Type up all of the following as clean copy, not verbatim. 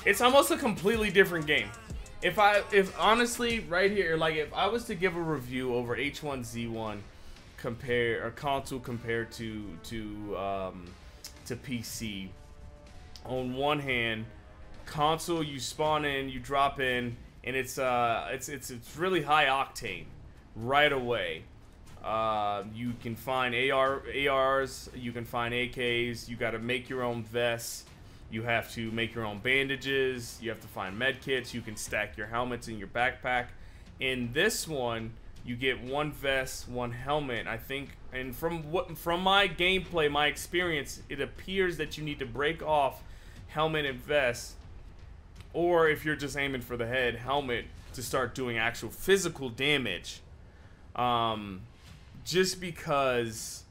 It's almost a completely different game. If honestly, right here, like if I was to give a review over H1Z1 console compared to PC, on one hand, console you spawn in, you drop in, and it's really high octane right away. You can find ARs, you can find AKs, you got to make your own vests, you have to make your own bandages, you have to find med kits, you can stack your helmets in your backpack. In this one, you get one vest, one helmet, I think, and from my gameplay, my experience, it appears that you need to break off helmet and vest, or if you're just aiming for the head, helmet, to start doing actual physical damage. Just because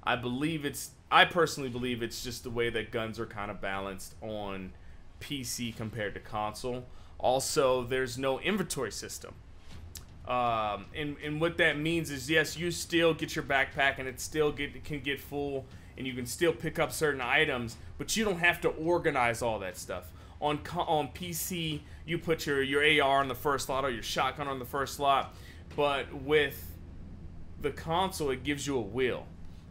I personally believe it's just the way that guns are kind of balanced on PC compared to console. Also, there's no inventory system. And what that means is, yes, you still get your backpack and it still can get full, and you can still pick up certain items, but you don't have to organize all that stuff. On PC, you put your AR on the first slot or your shotgun on the first slot, but with the console, it gives you a wheel,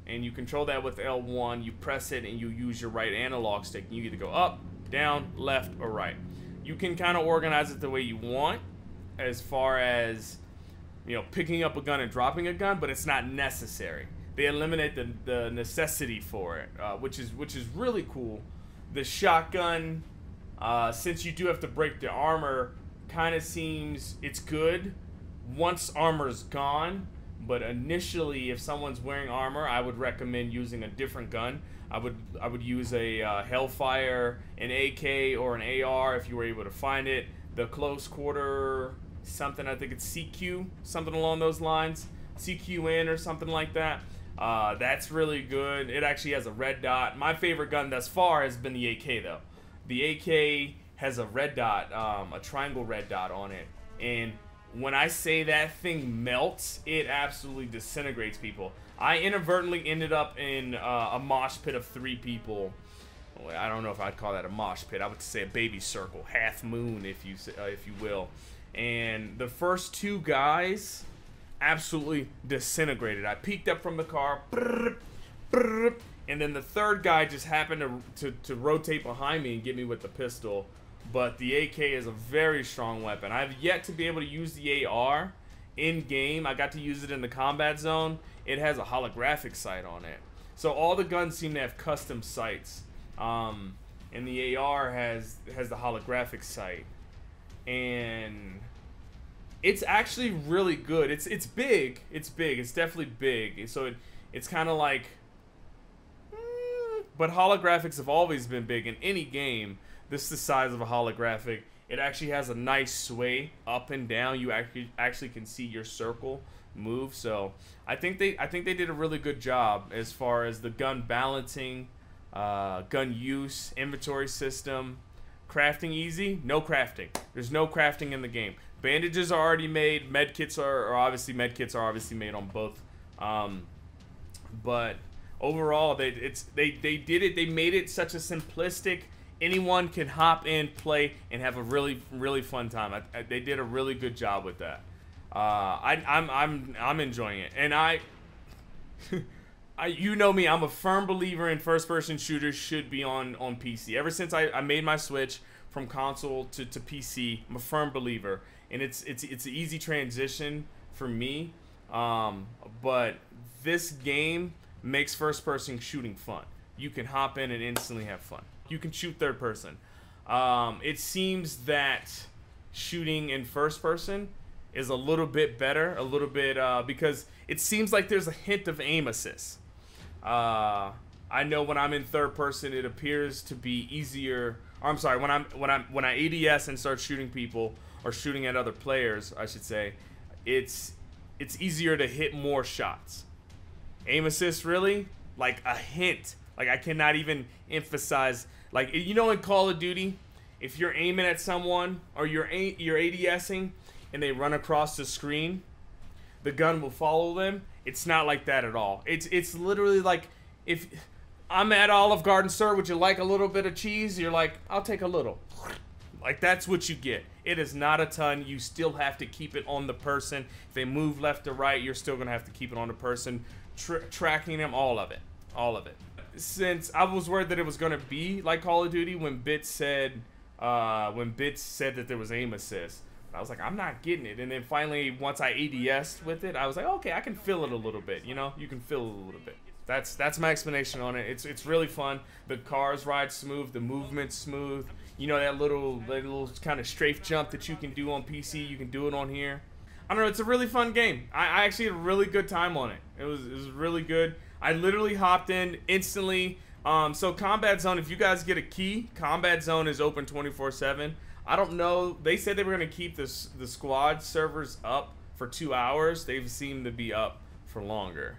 and you control that with L1. You press it and you use your right analog stick, and you either go up, down, left, or right. You can kind of organize it the way you want as far as, you know, picking up a gun and dropping a gun, but it's not necessary. They eliminate the necessity for it, which is really cool. The shotgun, since you do have to break the armor, kind of seems it's good once armor's gone. But initially, if someone's wearing armor, I would recommend using a different gun. I would use a Hellfire, an AK, or an AR if you were able to find it. The close quarter something, I think it's CQ, something along those lines, CQN or something like that. That's really good. It actually has a red dot. My favorite gun thus far has been the AK though. The AK has a red dot, a triangle red dot on it, and when I say that thing melts, it absolutely disintegrates people. I inadvertently ended up in a mosh pit of 3 people. I don't know if I'd call that a mosh pit. I would say a baby circle, half moon, if you will. And the first 2 guys absolutely disintegrated. I peeked up from the car, and then the third guy just happened to rotate behind me and get me with the pistol. But the AK is a very strong weapon. I've yet to be able to use the AR in game. I got to use it in the combat zone. It has a holographic sight on it. So all the guns seem to have custom sights. And the AR has the holographic sight. And it's actually really good. It's big. It's big. It's definitely big. So it's kind of like... But holographics have always been big in any game. This is the size of a holographic. It actually has a nice sway up and down. You actually can see your circle move. So I think they did a really good job as far as the gun balancing, gun use, inventory system, crafting easy. No crafting. There's no crafting in the game. Bandages are already made. Medkits are obviously made on both. But overall, they did it. They made it such a simplistic. Anyone can hop in, play, and have a really, really fun time. They did a really good job with that. I'm enjoying it, and you know me, I'm a firm believer in first-person shooters should be on PC. Ever since I made my switch from console to PC, I'm a firm believer, and it's an easy transition for me. But this game makes first-person shooting fun. You can hop in and instantly have fun. You can shoot third person. It seems that shooting in first person is a little bit better, because it seems like there's a hint of aim assist. I know when I'm in third person, it appears to be easier. Or I'm sorry, when I ADS and start shooting people or shooting at other players, I should say, it's easier to hit more shots. Aim assist, really? Like a hint. Like I cannot even emphasize. Like, you know, in Call of Duty, if you're aiming at someone or you're ADSing and they run across the screen, the gun will follow them. It's not like that at all. It's literally like, if I'm at Olive Garden, sir, would you like a little bit of cheese? You're like, I'll take a little. Like, that's what you get. It is not a ton. You still have to keep it on the person. If they move left or right, you're still going to have to keep it on the person. Tracking them, all of it. All of it. Since I was worried that it was going to be like Call of Duty when Bits said that there was aim assist. I was like, I'm not getting it. And then finally, once I ADS'd with it, I was like, okay, I can feel it a little bit. You know, you can feel it a little bit. That's my explanation on it. It's really fun. The cars ride smooth. The movement's smooth. You know, that little kind of strafe jump that you can do on PC, you can do it on here. I don't know. It's a really fun game. I actually had a really good time on it. It was really good. I literally hopped in instantly. So Combat Zone, if you guys get a key, Combat Zone is open 24/7. I don't know. They said they were going to keep the squad servers up for 2 hours. They've seemed to be up for longer.